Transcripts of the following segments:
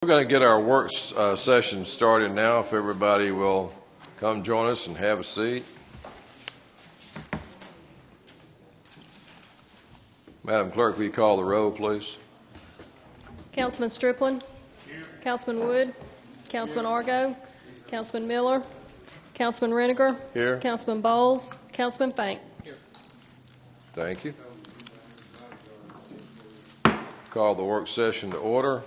We're going to get our work session started now. If everybody will come join us and have a seat. Madam Clerk, will you call the roll, please? Councilman Striplin. Here. Councilman Wood. Councilman Argo. Councilman Miller. Councilman Reniger. Here. Councilman Bowles. Councilman Fank. Here. Thank you. Call the work session to order.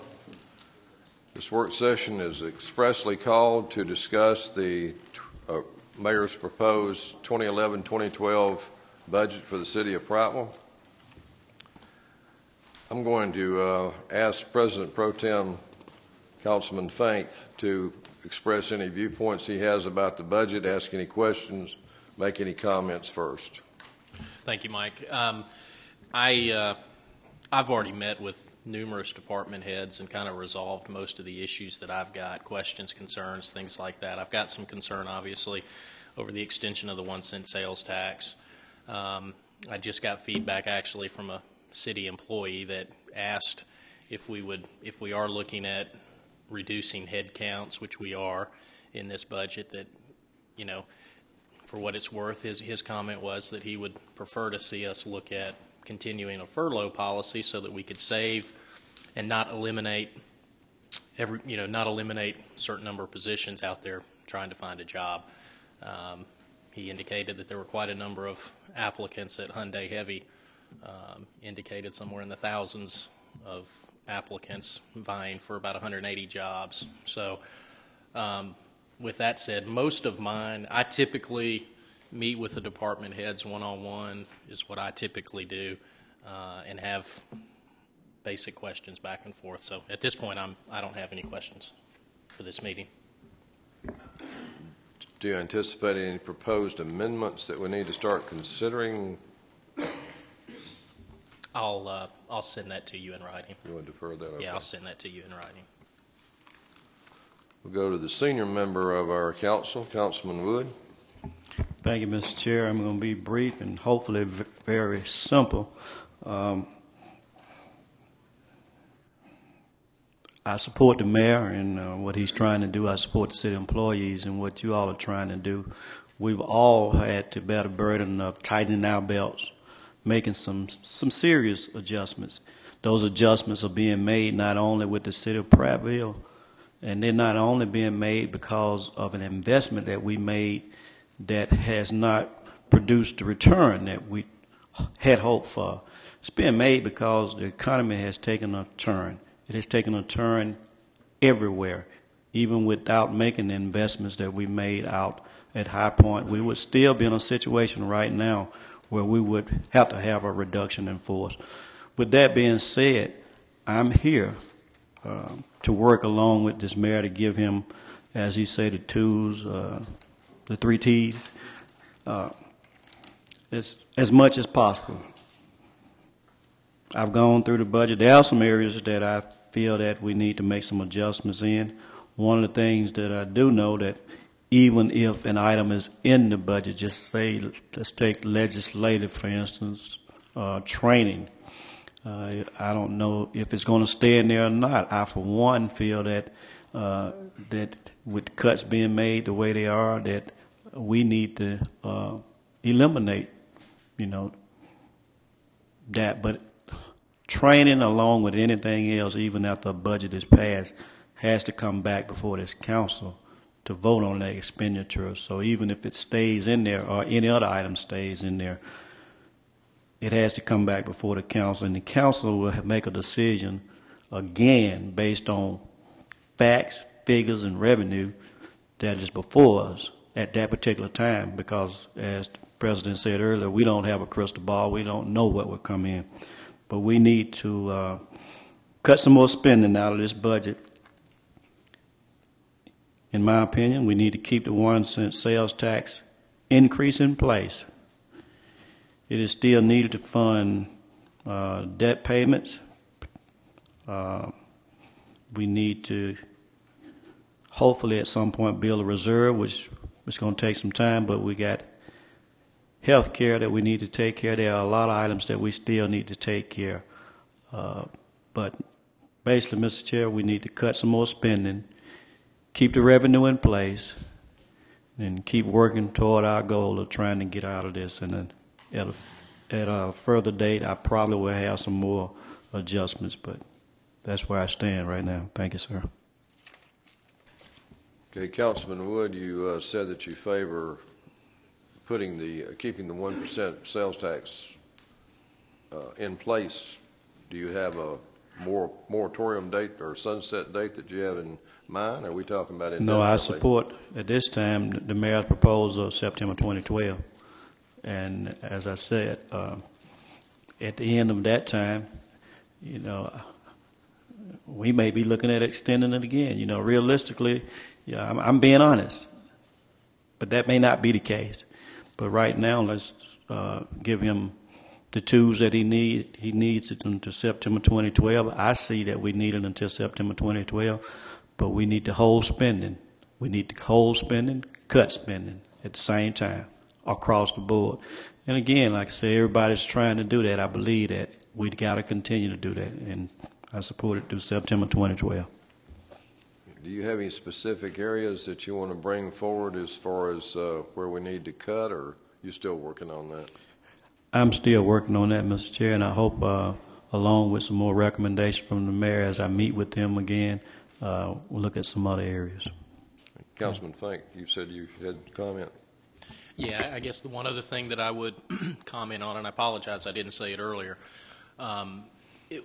This work session is expressly called to discuss the Mayor's proposed 2011-2012 budget for the City of Prattville. I'm going to ask President Pro Tem Councilman Fank to express any viewpoints he has about the budget, ask any questions, make any comments first. Thank you, Mike. I've already met with numerous department heads and kind of resolved most of the issues that I've got, questions, concerns, things like that. I've got some concern, obviously, over the extension of the 1-cent sales tax. I just got feedback actually from a city employee that asked if we are looking at reducing head counts, which we are in this budget, that, you know, for what it's worth, his comment was that he would prefer to see us look at continuing a furlough policy so that we could save and not eliminate certain number of positions out there trying to find a job. He indicated that there were quite a number of applicants at Hyundai Heavy, indicated somewhere in the thousands of applicants vying for about 180 jobs. So with that said, most of mine, I typically meet with the department heads one-on-one is what I typically do, and have basic questions back and forth. So at this point, I don't have any questions for this meeting. Do you anticipate any proposed amendments that we need to start considering? I'll send that to you in writing. You want to defer that? Okay. Yeah, I'll send that to you in writing. We'll go to the senior member of our council, Councilman Wood. Thank you, Mr. Chair. I'm going to be brief and hopefully very simple. I support the mayor and what he's trying to do. I support the city employees and what you all are trying to do. We've all had to bear the burden of tightening our belts, making some serious adjustments. Those adjustments are being made not only with the city of Prattville, and they're not only being made because of an investment that we made that has not produced the return that we had hoped for. It's being made because the economy has taken a turn. It has taken a turn everywhere. Even without making the investments that we made out at High Point, we would still be in a situation right now where we would have to have a reduction in force. With that being said, I'm here to work along with this mayor to give him, as he said, the tools, the 3 T's, as much as possible. I've gone through the budget. There are some areas that I feel that we need to make some adjustments in. One of the things that I do know that even if an item is in the budget, just say, let's take legislative, for instance, training. I don't know if it's going to stay in there or not. I, for one, feel that that with cuts being made the way they are, that we need to eliminate, that. But training, along with anything else, even after a budget is passed, has to come back before this council to vote on that expenditure. So even if it stays in there or any other item stays in there, it has to come back before the council, and the council will make a decision again based on facts, figures, and revenue that is before us at that particular time, because as the President said earlier, we don't have a crystal ball. We don't know what will come in. But we need to cut some more spending out of this budget. In my opinion, we need to keep the 1-cent sales tax increase in place. It is still needed to fund debt payments. We need to hopefully at some point build a reserve, which is going to take some time, but we got health care that we need to take care of. There are a lot of items that we still need to take care of. But basically, Mr. Chair, we need to cut some more spending, keep the revenue in place, and keep working toward our goal of trying to get out of this. And then at a further date, I probably will have some more adjustments, but that's where I stand right now. Thank you, sir. Okay, Councilman Wood, you said that you favor keeping the 1% sales tax in place. Do you have a moratorium date or sunset date that you have in mind? Are we talking about indefinitely? No, I support at this time the mayor's proposal of September 2012. And as I said, at the end of that time, you know, we may be looking at extending it again. You know, realistically, yeah, I'm being honest, but that may not be the case. But right now, let's give him the tools that he needs. He needs it until September 2012. I see that we need it until September 2012, but we need to hold spending. We need to hold spending, cut spending at the same time across the board. And again, like I say, everybody's trying to do that. I believe that we got to continue to do that, and I support it through September 2012. Do you have any specific areas that you want to bring forward as far as where we need to cut, or you still working on that? I'm still working on that, Mr. Chair, and I hope, along with some more recommendations from the mayor, as I meet with them again, we'll look at some other areas. Councilman Fink, you said you had a comment. Yeah, I guess the one other thing that I would comment on, and I apologize I didn't say it earlier,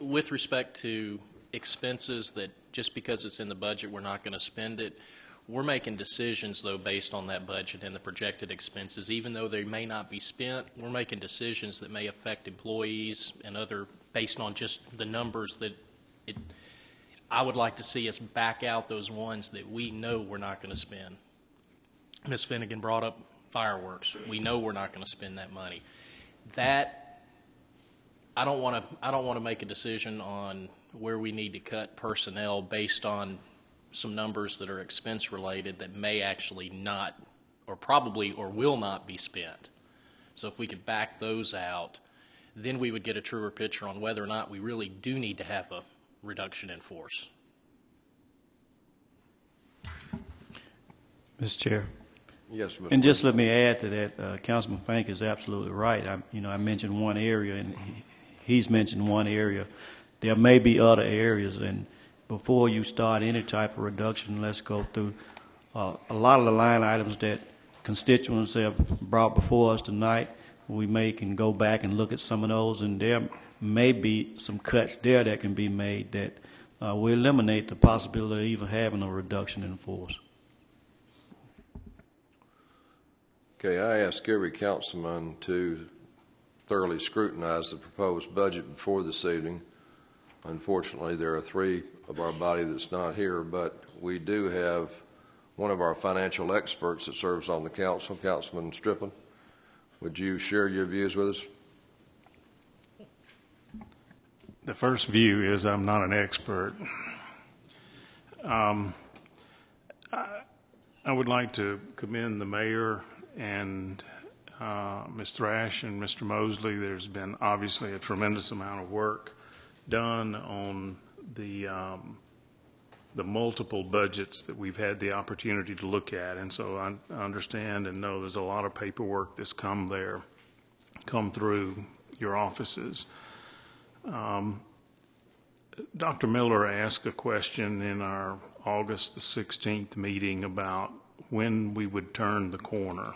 with respect to expenses that just because it's in the budget we're not going to spend it, we're making decisions, though, based on that budget and the projected expenses. Even though they may not be spent, we're making decisions that may affect employees and other, based on just the numbers that I would like to see us back out those ones that we know we're not going to spend. Ms. Finnegan brought up fireworks. We know we're not going to spend that money. That I don't want to make a decision on where we need to cut personnel based on some numbers that are expense related that may actually not, or probably, or will not be spent. So if we could back those out, then we would get a truer picture on whether or not we really do need to have a reduction in force. Mr. Chair. Yes, Mr. And just let me add to that, Councilman Fink is absolutely right. I mentioned one area, and he's mentioned one area. There may be other areas, and before you start any type of reduction, let's go through a lot of the line items that constituents have brought before us tonight. We can go back and look at some of those, and there may be some cuts there that can be made that will eliminate the possibility of even having a reduction in force. Okay, I ask every councilman to thoroughly scrutinize the proposed budget before this evening. Unfortunately, there are three of our body that's not here, but we do have one of our financial experts that serves on the council, Councilman Striplin. Would you share your views with us? The first view is I'm not an expert. I would like to commend the mayor and Ms. Thrash and Mr. Mosley. There's been obviously a tremendous amount of work done on the multiple budgets that we've had the opportunity to look at, and so I understand and know there's a lot of paperwork that's come through your offices. Dr. Miller asked a question in our August the 16th meeting about when we would turn the corner,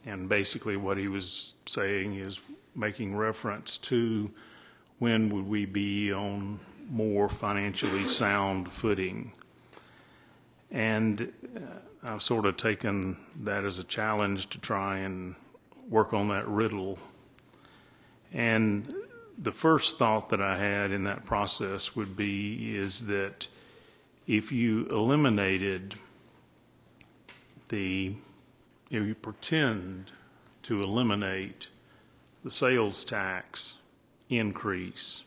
and basically what he was saying is making reference to when would we be on more financially sound footing. And I've sort of taken that as a challenge to try and work on that riddle. And the first thought that I had in that process is that if you eliminated you pretend to eliminate the sales tax increase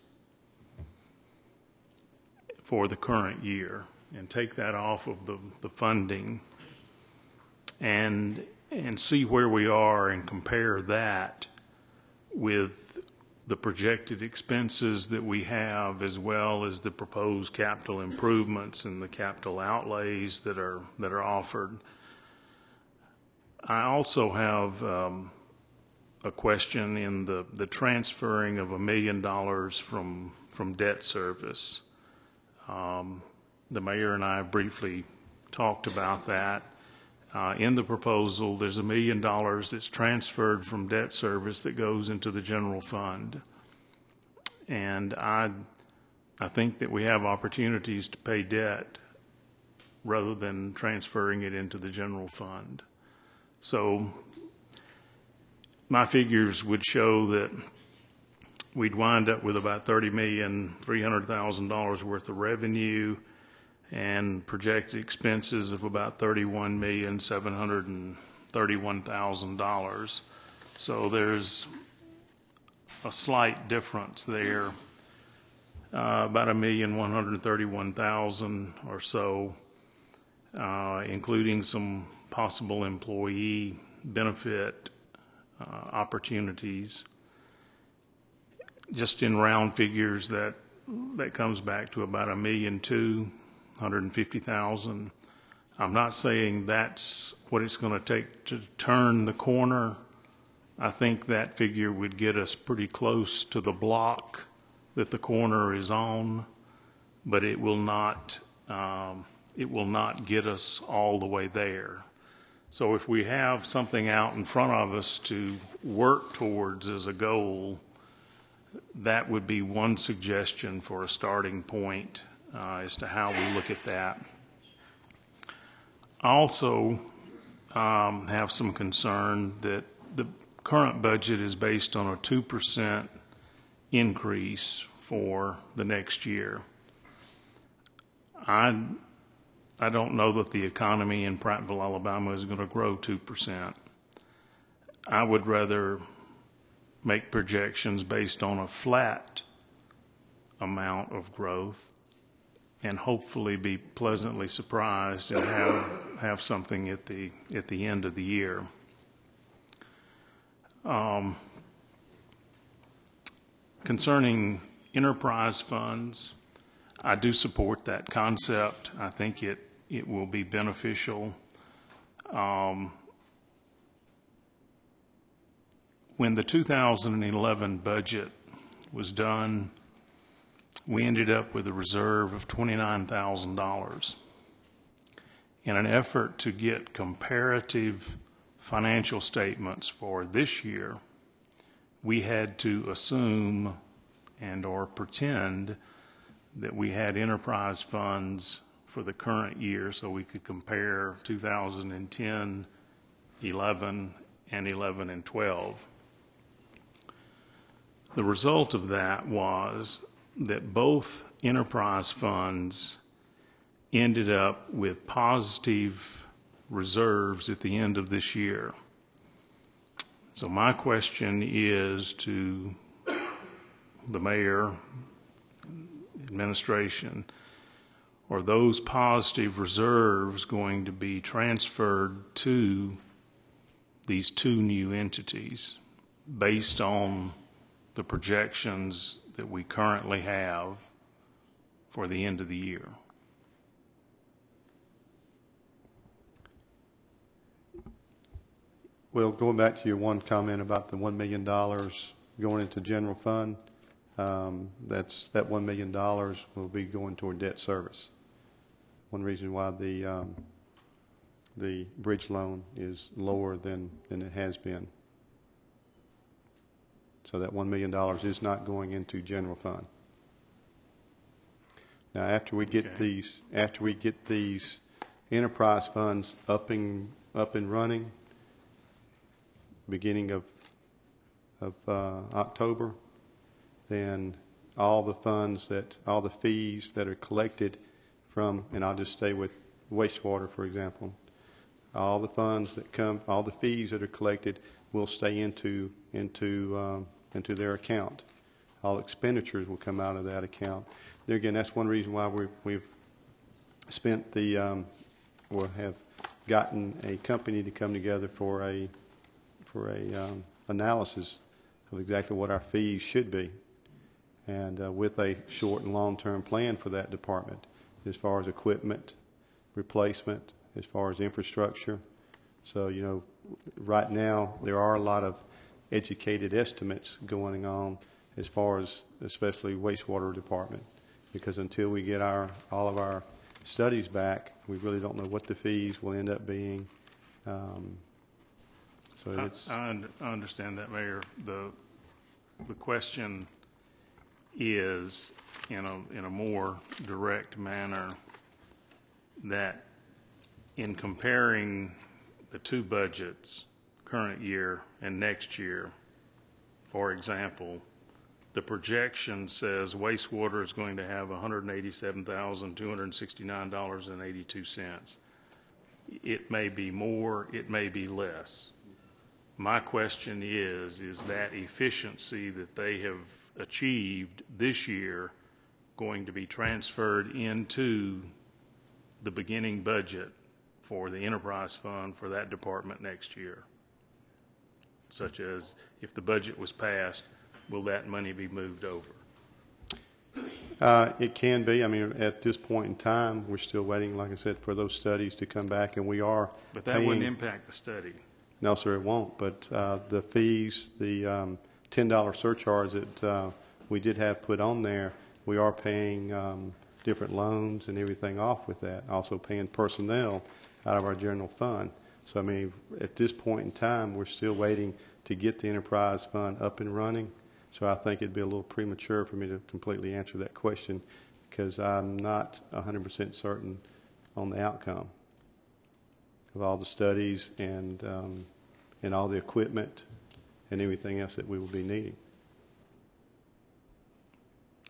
for the current year and take that off of the funding and see where we are and compare that with the projected expenses that we have, as well as the proposed capital improvements and the capital outlays that are offered. I also have a question in the transferring of $1 million from debt service. The mayor and I briefly talked about that. In the proposal, there's $1 million that's transferred from debt service that goes into the general fund. And I think that we have opportunities to pay debt rather than transferring it into the general fund. So my figures would show that we'd wind up with about $30,300,000 worth of revenue and projected expenses of about $31,731,000. So there's a slight difference there, about $1,131,000 or so, including some possible employee benefit opportunities. Just in round figures, that comes back to about $1,250,000. I'm not saying that's what it's going to take to turn the corner. I think that figure would get us pretty close to the block that the corner is on, but it will not get us all the way there. So if we have something out in front of us to work towards as a goal, that would be one suggestion for a starting point as to how we look at that. I also have some concern that the current budget is based on a 2% increase for the next year. I don't know that the economy in Prattville, Alabama is going to grow 2%. I would rather make projections based on a flat amount of growth and hopefully be pleasantly surprised and have something at the end of the year. Concerning enterprise funds, I do support that concept. I think it will be beneficial. When the 2011 budget was done, we ended up with a reserve of $29,000. In an effort to get comparative financial statements for this year, we had to assume and or pretend that we had enterprise funds for the current year so we could compare 2010, 11, and 11 and 12. The result of that was that both enterprise funds ended up with positive reserves at the end of this year. So my question is to the mayor, administration, are those positive reserves going to be transferred to these two new entities based on the projections that we currently have for the end of the year? Well, going back to your one comment about the $1 million going into general fund, that $1 million will be going toward debt service. One reason why the bridge loan is lower than it has been. So that $1 million is not going into general fund. Now, after we get these enterprise funds up and running, beginning of October, then all the fees that are collected from, and I'll just stay with wastewater, for example, all the fees that are collected will stay into their account. All expenditures will come out of that account. There again, that's one reason why we've spent or have gotten a company to come together for a analysis of exactly what our fees should be, and with a short and long-term plan for that department as far as equipment replacement, as far as infrastructure. So, you know, right now there are a lot of educated estimates going on as far as especially wastewater department, because until we get all of our studies back, we really don't know what the fees will end up being. So it's I understand that, Mayor. The question is, in a more direct manner, that in comparing the two budgets, current year and next year, for example, the projection says wastewater is going to have $187,269.82. It may be more, it may be less. My question is that efficiency that they have achieved this year going to be transferred into the beginning budget for the enterprise fund for that department next year? Such as, if the budget was passed, will that money be moved over? It can be. I mean, at this point in time, we're still waiting, like I said, for those studies to come back, and we are But that wouldn't impact the study. No, sir, it won't. But the fees, the $10 surcharge that we did have put on there, we are paying different loans and everything off with that. Also paying personnel out of our general fund. So, I mean, at this point in time, we're still waiting to get the enterprise fund up and running. So I think it'd be a little premature for me to completely answer that question, because I'm not 100% certain on the outcome of all the studies and all the equipment and everything else that we will be needing.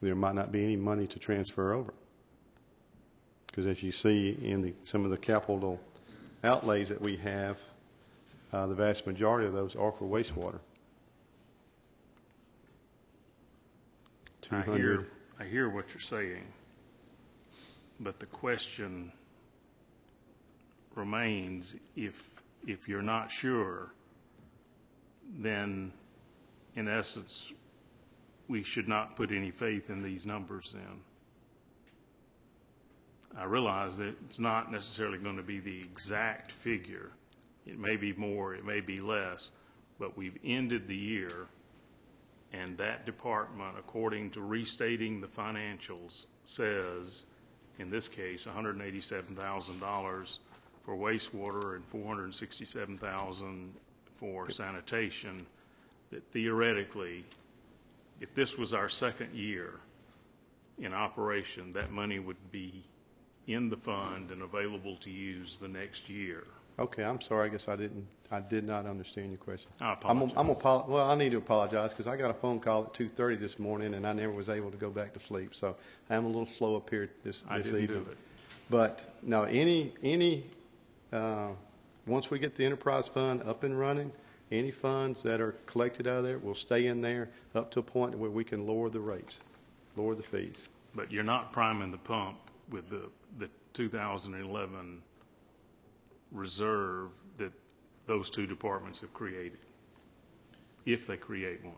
There might not be any money to transfer over, because as you see in some of the capital outlays that we have, the vast majority of those are for wastewater. I hear what you're saying, but the question remains, if you're not sure, then in essence we should not put any faith in these numbers then. I realize that it's not necessarily going to be the exact figure. It may be more, it may be less, but we've ended the year, and that department, according to restating the financials, says, in this case, $187,000 for wastewater and $467,000 for sanitation, that theoretically, if this was our second year in operation, that money would be in the fund and available to use the next year. Okay, I'm sorry. I guess I did not understand your question. I apologize. Well, I need to apologize because I got a phone call at 2:30 this morning and I never was able to go back to sleep. So I'm a little slow up here this evening. Do it. But no, once we get the enterprise fund up and running, any funds that are collected out of there will stay in there up to a point where we can lower the rates, lower the fees. But you're not priming the pump with the 2011 reserve that those two departments have created, if they create one.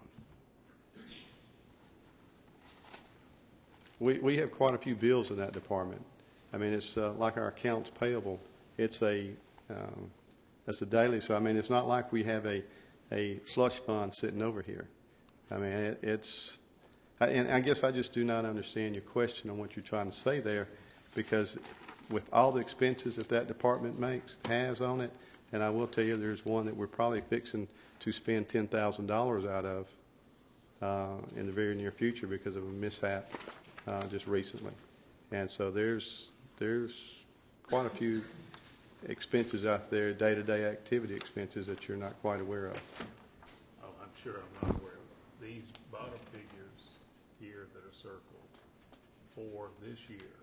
We have quite a few bills in that department. I mean, it's like our accounts payable. It's a daily. So I mean, it's not like we have a slush fund sitting over here. I mean, and I guess I just do not understand your question on what you're trying to say there, because with all the expenses that department has on it, and I will tell you there's one that we're probably fixing to spend $10,000 out of in the very near future because of a mishap just recently. And so there's quite a few expenses out there, day-to-day activity expenses that you're not quite aware of. Oh, I'm sure I'm not aware of it. These bottom figures here that are circled for this year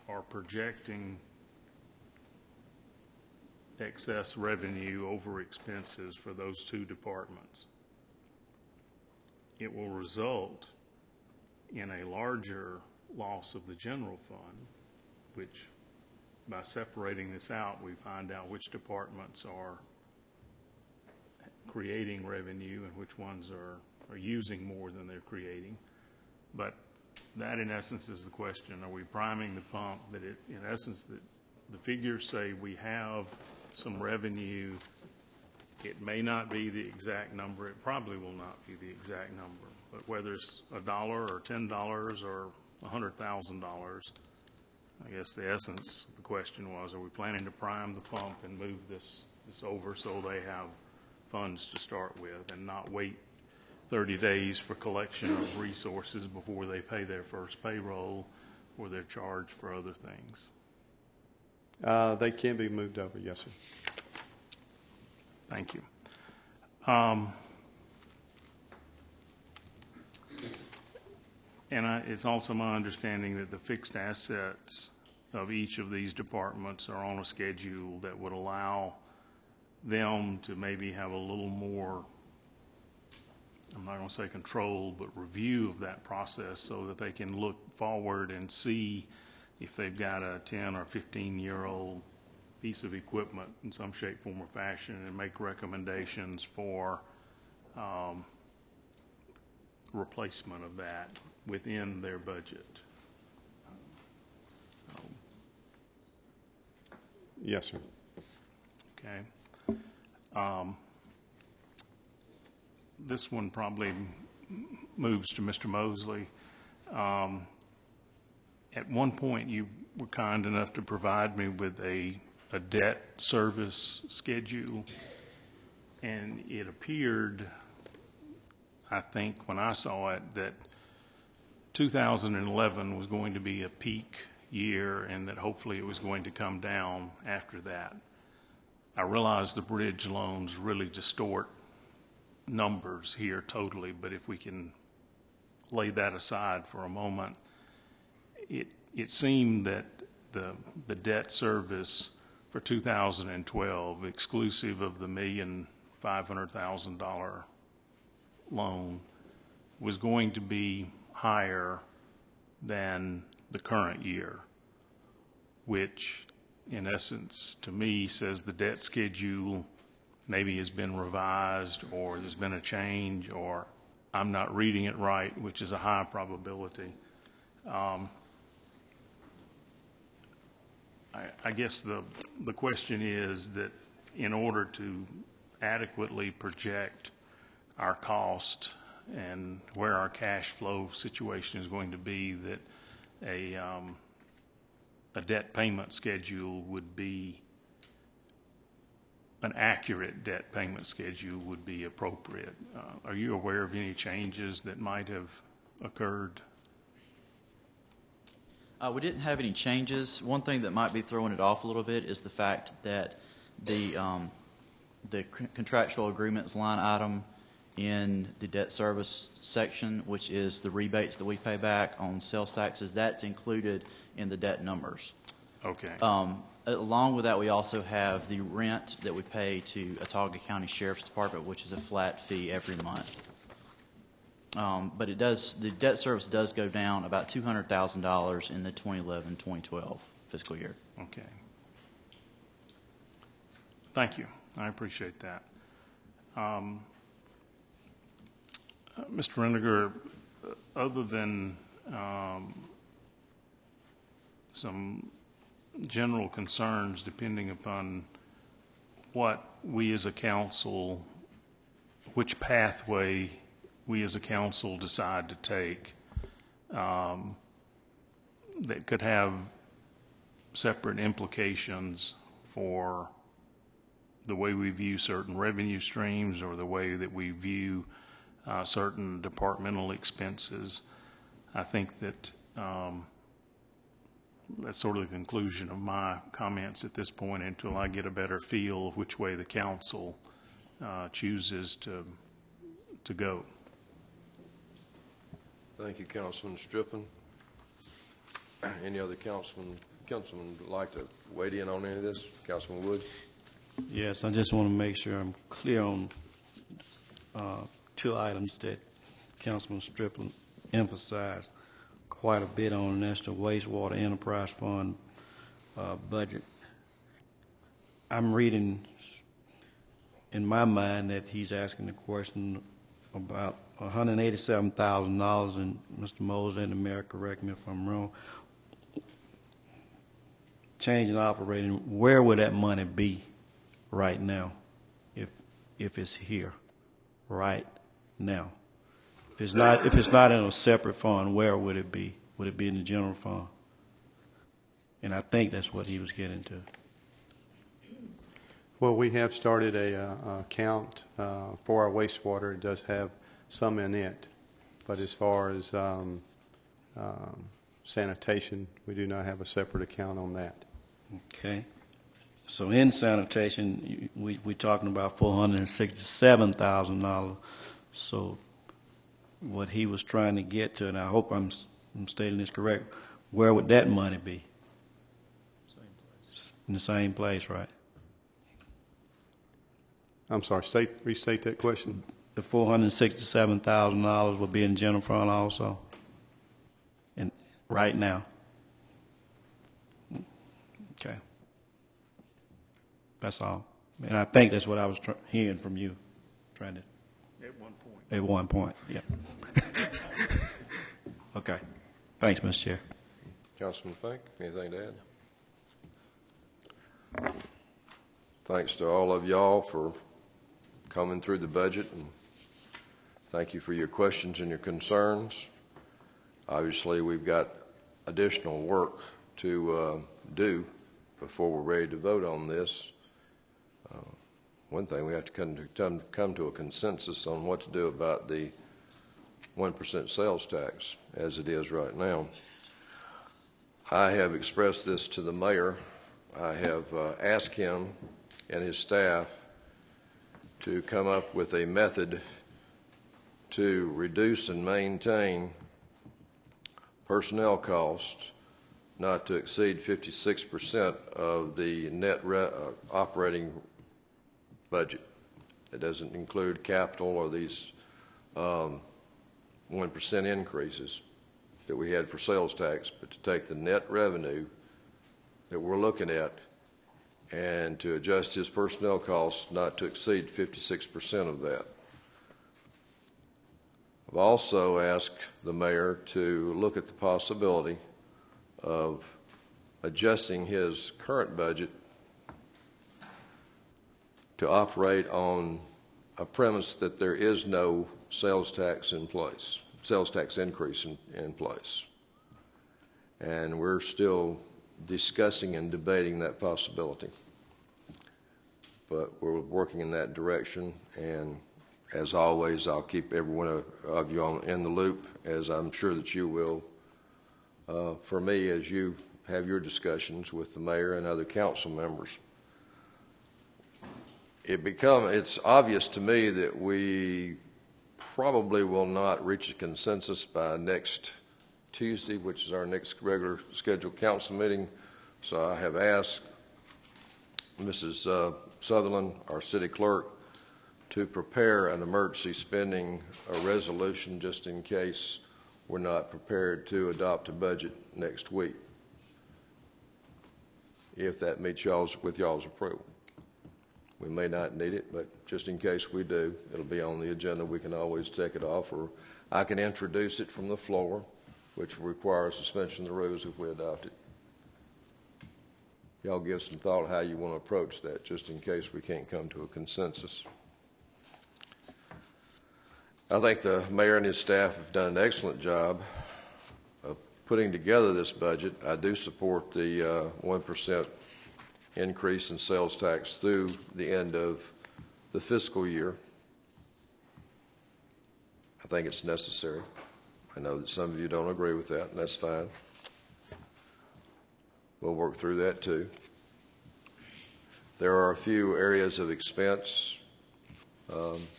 are projecting excess revenue over expenses for those two departments. It will result in a larger loss of the general fund, which by separating this out, we find out which departments are creating revenue and which ones are using more than they're creating. But that, in essence, is the question. Are we priming the pump that it, in essence, the figures say we have some revenue. It may not be the exact number. It probably will not be the exact number. But whether it's $1 or $10 or $100,000, I guess the essence of the question was, are we planning to prime the pump and move this over so they have funds to start with and not wait 30 days for collection of resources before they pay their first payroll or they're charged for other things? They can be moved over, yes, sir. Thank you. And it's also my understanding that the fixed assets of each of these departments are on a schedule that would allow them to maybe have a little more, I'm not going to say control, but review of that process so that they can look forward and see if they've got a 10 or 15-year-old piece of equipment in some shape, form, or fashion and make recommendations for replacement of that within their budget. Yes, sir. Okay. This one probably moves to Mr. Mosley. At one point, you were kind enough to provide me with a debt service schedule, and it appeared, I think, when I saw it, that 2011 was going to be a peak year and that hopefully it was going to come down after that. I realize the bridge loans really distort numbers here totally, but if we can lay that aside for a moment, it seemed that the debt service for 2012, exclusive of the $1,500,000 loan, was going to be higher than the current year, which in essence to me says the debt schedule maybe has been revised or there's been a change or I'm not reading it right, which is a high probability. I guess the question is that in order to adequately project our cost and where our cash flow situation is going to be, that a debt payment schedule would be, an accurate debt payment schedule would be appropriate. Are you aware of any changes that might have occurred? We didn't have any changes. One thing that might be throwing it off a little bit is the fact that the contractual agreements line item in the debt service section, which is the rebates that we pay back on sales taxes, that's included in the debt numbers. Okay. Along with that, we also have the rent that we pay to Autauga County Sheriff's Department, which is a flat fee every month. But the debt service does go down about $200,000 in the 2011-2012 fiscal year. Okay. Thank you. I appreciate that. Mr. Reniger, other than some general concerns depending upon what we as a council, which pathway we as a council decide to take, that could have separate implications for the way we view certain revenue streams or the way that we view certain departmental expenses. I think that that's sort of the conclusion of my comments at this point until I get a better feel of which way the council chooses to go. Thank you, Councilman Striplin. Any other councilman would like to weigh in on any of this? Councilman Wood? Yes, I just want to make sure I'm clear on two items that Councilman Striplin emphasized quite a bit on, and that's the wastewater enterprise fund budget. I'm reading in my mind that he's asking the question about $187,000, and Mr. Mosley and the mayor, correct me if I'm wrong, change in operating, where would that money be right now if it's here right now? If it's not in a separate fund, where would it be? Would it be in the general fund? And I think that's what he was getting to. Well, we have started a account for our wastewater. It does have some in it, but as far as sanitation, we do not have a separate account on that. Okay. So in sanitation, we're talking about $467,000. So what he was trying to get to, and I hope I'm stating this correct, where would that money be? In the same place, right? I'm sorry, restate that question. The $467,000 will be in the general fund also, and right now. Okay, that's all. And I think that's what I was hearing from you, trying to. At one point, yeah. Okay. Thanks, Mr. Chair. Councilman Fink, anything to add? Thanks to all of y'all for coming through the budget, and thank you for your questions and your concerns. Obviously, we've got additional work to do before we're ready to vote on this. One thing, we have to come to a consensus on what to do about the 1% sales tax as it is right now. I have expressed this to the mayor. I have asked him and his staff to come up with a method to reduce and maintain personnel costs not to exceed 56% of the net operating budget. It doesn't include capital or these 1% increases that we had for sales tax, but to take the net revenue that we're looking at and to adjust his personnel costs not to exceed 56% of that. I've also asked the mayor to look at the possibility of adjusting his current budget to operate on a premise that there is no sales tax in place, sales tax increase in place. And we're still discussing and debating that possibility. But we're working in that direction, and as always, I'll keep every one of you in the loop, as I'm sure that you will, for me, as you have your discussions with the mayor and other council members. It's obvious to me that we probably will not reach a consensus by next Tuesday, which is our next regular scheduled council meeting. So I have asked Mrs. Sutherland, our city clerk, to prepare an emergency spending resolution just in case we're not prepared to adopt a budget next week, if that meets with y'all's approval. We may not need it, but just in case we do, it'll be on the agenda. We can always take it off, or I can introduce it from the floor, which will require a suspension of the rules if we adopt it. Y'all give some thought how you want to approach that, just in case we can't come to a consensus. I think the mayor and his staff have done an excellent job of putting together this budget. I do support the 1% increase in sales tax through the end of the fiscal year. I think it's necessary. I know that some of you don't agree with that, and that's fine. We'll work through that too. There are a few areas of expense.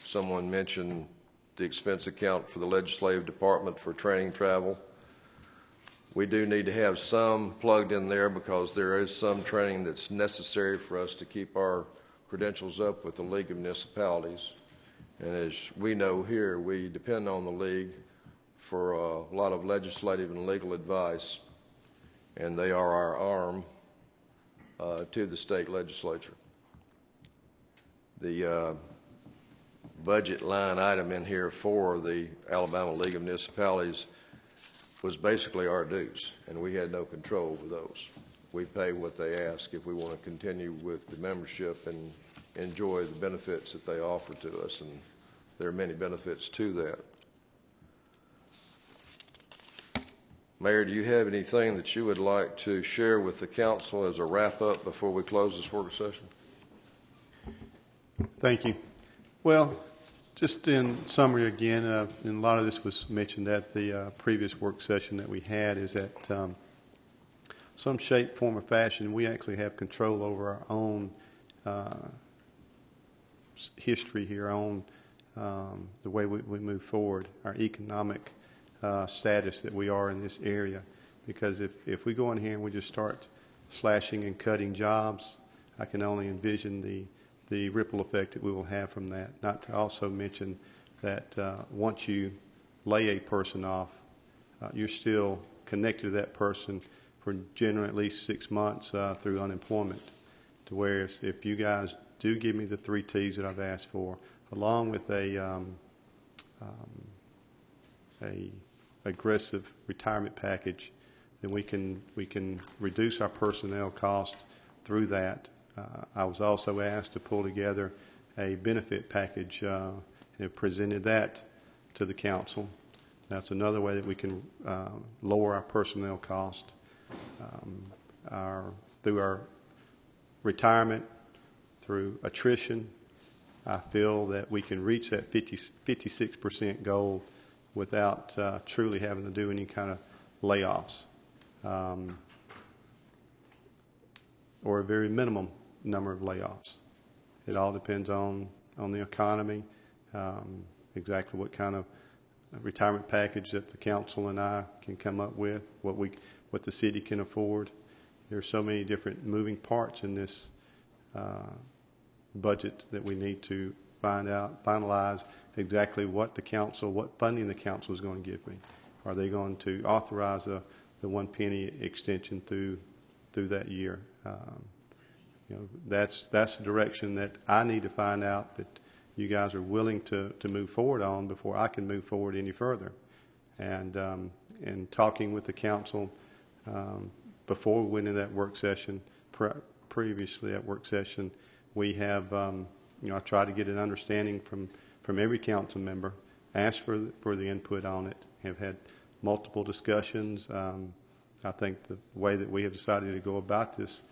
Someone mentioned the expense account for the legislative department for training travel. We do need to have some plugged in there because there is some training that's necessary for us to keep our credentials up with the League of Municipalities. And as we know here, we depend on the League for a lot of legislative and legal advice, and they are our arm to the state legislature. the budget line item in here for the Alabama League of Municipalities was basically our dues, and we had no control over those. We pay what they ask if we want to continue with the membership and enjoy the benefits that they offer to us, and there are many benefits to that. Mayor, do you have anything that you would like to share with the council as a wrap-up before we close this work session? Thank you. Well, just in summary again, and a lot of this was mentioned at the previous work session that we had, is that some shape, form, or fashion, we actually have control over our own history here, our own the way we move forward, our economic status that we are in this area. Because if we go in here and we just start slashing and cutting jobs, I can only envision the ripple effect that we will have from that. Not to also mention that once you lay a person off, you're still connected to that person for generally at least 6 months through unemployment. To where if you guys do give me the 3 T's that I've asked for, along with a aggressive retirement package, then we can reduce our personnel cost through that. I was also asked to pull together a benefit package and have presented that to the council. That's another way that we can lower our personnel cost through our retirement, through attrition. I feel that we can reach that 56% goal without truly having to do any kind of layoffs or a very minimum number of layoffs. It all depends on the economy, exactly what kind of retirement package that the council and I can come up with, what the city can afford. There are so many different moving parts in this budget that we need to finalize exactly what funding the council is going to give me. Are they going to authorize the 1 penny extension through that year? That's the direction that I need to find out that you guys are willing to move forward on before I can move forward any further. And talking with the council before we went into that work session, previously at work session, we have I tried to get an understanding from every council member, asked for the input on it, have had multiple discussions. I think the way that we have decided to go about this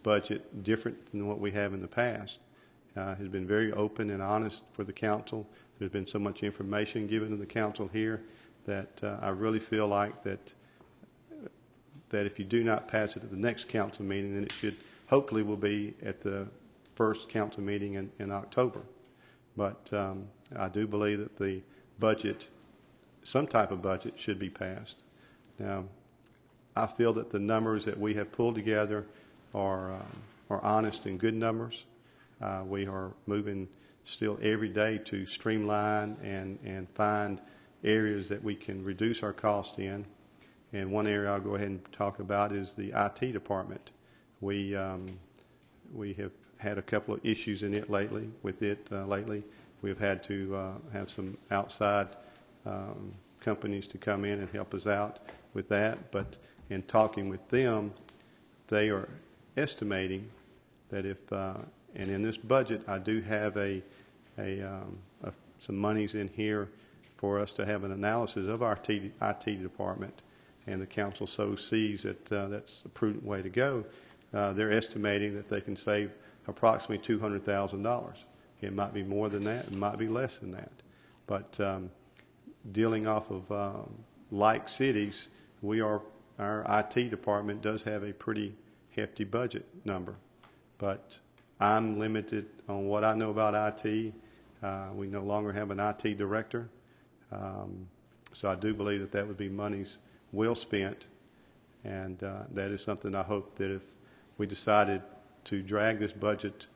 budget, different than what we have in the past, has been very open and honest for the council. There's been so much information given to the council here that I really feel like that if you do not pass it at the next council meeting, then it should hopefully will be at the first council meeting in October. But I do believe that the budget, some type of budget, should be passed. Now, I feel that the numbers that we have pulled together are honest and good numbers. We are moving still every day to streamline and find areas that we can reduce our cost in. And one area I'll go ahead and talk about is the IT department. We have had a couple of issues in it lately. We've had to have some outside companies to come in and help us out with that. But in talking with them, they are estimating that and in this budget, I do have some monies in here for us to have an analysis of our IT department, and the council so sees that that's a prudent way to go. They're estimating that they can save approximately $200,000. It might be more than that. It might be less than that. But dealing off of like cities, our IT department does have a pretty hefty budget number. But I'm limited on what I know about IT. We no longer have an IT director. So I do believe that would be monies well spent. And that is something I hope that if we decided to drag this budget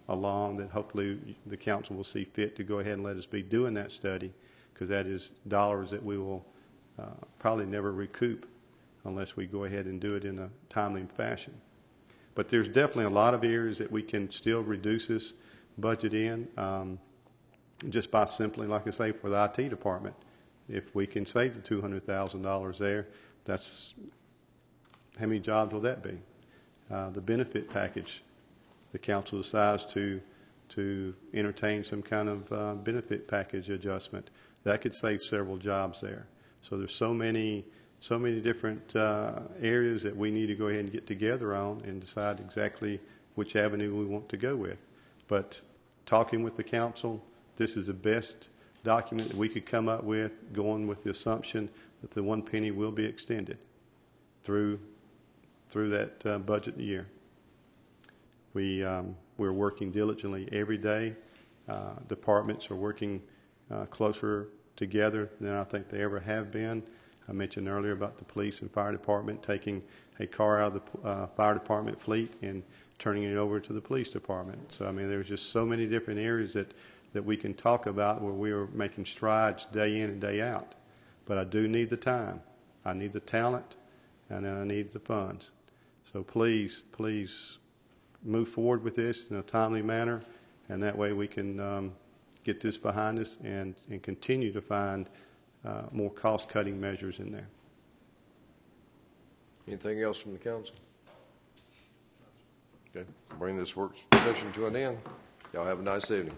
along, that hopefully the council will see fit to go ahead and let us be doing that study, because that is dollars that we will probably never recoup unless we go ahead and do it in a timely fashion. But there's definitely a lot of areas that we can still reduce this budget in, just by simply, like I say, for the IT department. If we can save the $200,000 there, that's, how many jobs will that be? The benefit package, the council decides to entertain some kind of benefit package adjustment, that could save several jobs there. So there's so many different areas that we need to go ahead and get together on and decide exactly which avenue we want to go with. But talking with the council, this is the best document that we could come up with, going with the assumption that the 1 penny will be extended through that budget year. We're working diligently every day. Departments are working closer together than I think they ever have been. I mentioned earlier about the police and fire department taking a car out of the fire department fleet and turning it over to the police department. So, I mean, there's just so many different areas that we can talk about where we are making strides day in and day out. But I do need the time. I need the talent, and I need the funds. So please move forward with this in a timely manner, and that way we can get this behind us and continue to find more cost-cutting measures in there. Anything else from the council? Okay, bring this work session to an end. Y'all have a nice evening.